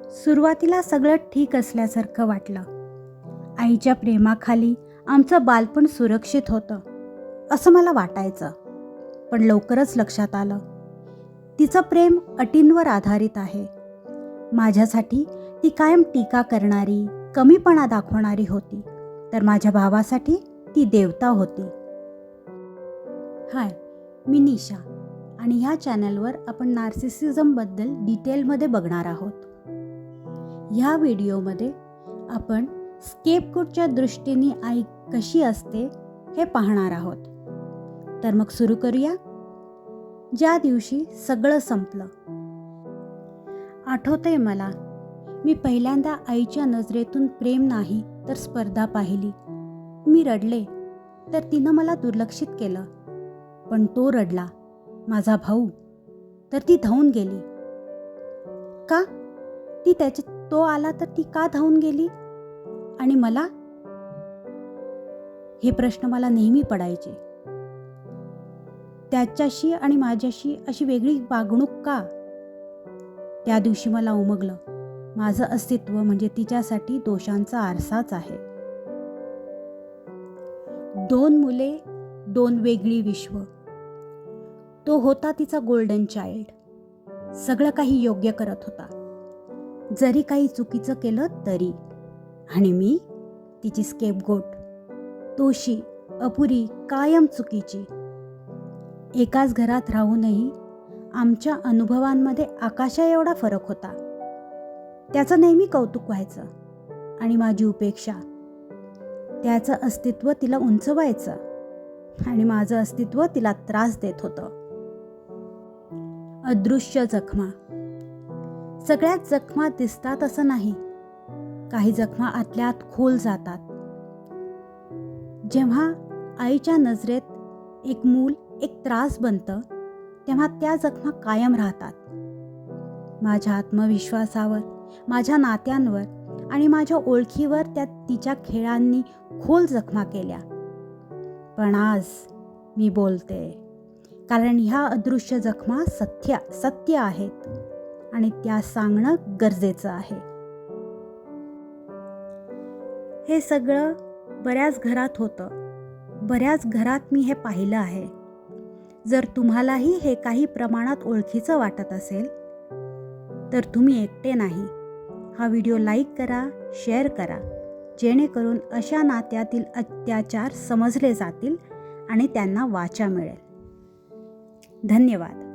सुरुवातीला सगळं ठीक असल्यासारखं वाटलं. आईच्या प्रेमाखाली आमचं बालपण सुरक्षित होतं असं मला वाटायचं. पण लवकरच लक्षात आलं, तिचं प्रेम अटींवर आधारित आहे. माझ्यासाठी ती कायम टीका करणारी, कमीपणा दाखवणारी होती, तर माझ्या भावासाठी ती देवता होती. हाय, मी निशा आणि ह्या चॅनलवर आपण नार्सिसिझमबद्दल डिटेलमध्ये बघणार आहोत. ह्या व्हिडिओमध्ये आपण स्केपगोटच्या दृष्टीने आई कशी असते हे पाहणार आहोत. तर मग सुरू करूया. ज्या दिवशी सगळं संपलं. आठवतंय मला, मी पहिल्यांदा आईच्या नजरेतून प्रेम नाही तर स्पर्धा पाहिली. मी रडले तर तिनं मला दुर्लक्षित केलं, पण तो रडला, माझा भाऊ, तर ती धावून गेली. का? तो आला तर ती का धावून गेली? आणि मला? हे प्रश्न मला नेहमी पडायचे. त्याच्याशी आणि माझ्याशी अशी वेगळी वागणूक का? त्या दिवशी मला उमगलं, माझं अस्तित्व म्हणजे तिच्यासाठी दोषांचा आरसाच आहे. 2 मुले, 2 वेगळी विश्व. तो होता तिचा गोल्डन चाइल्ड. सगळं काही योग्य करत होता, जरी काही चुकीचं केलं तरी. आणि मी तिची स्केपगोट, दोषी, अपुरी, कायम चुकीची. एकाच घरात राहूनही आमच्या अनुभवांमध्ये आकाशा एवढा फरक होता. त्याचं नेहमी कौतुक व्हायचं आणि माझी उपेक्षा. त्याचं अस्तित्व तिला उंचवायचं आणि माझं अस्तित्व तिला त्रास देत होतं. अदृश्य जखमा. सगळ्याच जखमा दिसतात असं नाही. काही जखमा आतल्या आत खोल जातात. जेव्हा आईच्या नजरेत एक मूल एक त्रास बनतं, तेव्हा त्या जखमा कायम राहतात. माझ्या आत्मविश्वासावर, माझ्या नात्यांवर आणि माझ्या ओळखीवर त्या तिच्या खेळांनी खोल जखमा केल्या. पण आज मी बोलते, कारण ह्या अदृश्य जखमा सत्य आहेत आणि त्या सांगणं गरजेचं आहे. हे सगळं बऱ्याच घरात होतं. बऱ्याच घरात मी हे पाहिलं आहे. जर तुम्हालाही हे काही प्रमाणात ओळखीचं वाटत असेल तर तुम्ही एकटे नाही. हा व्हिडिओ लाईक करा, शेअर करा, जेणेकरून अशा नात्यातील अत्याचार समजले जातील आणि त्यांना वाचा मिळेल. धन्यवाद.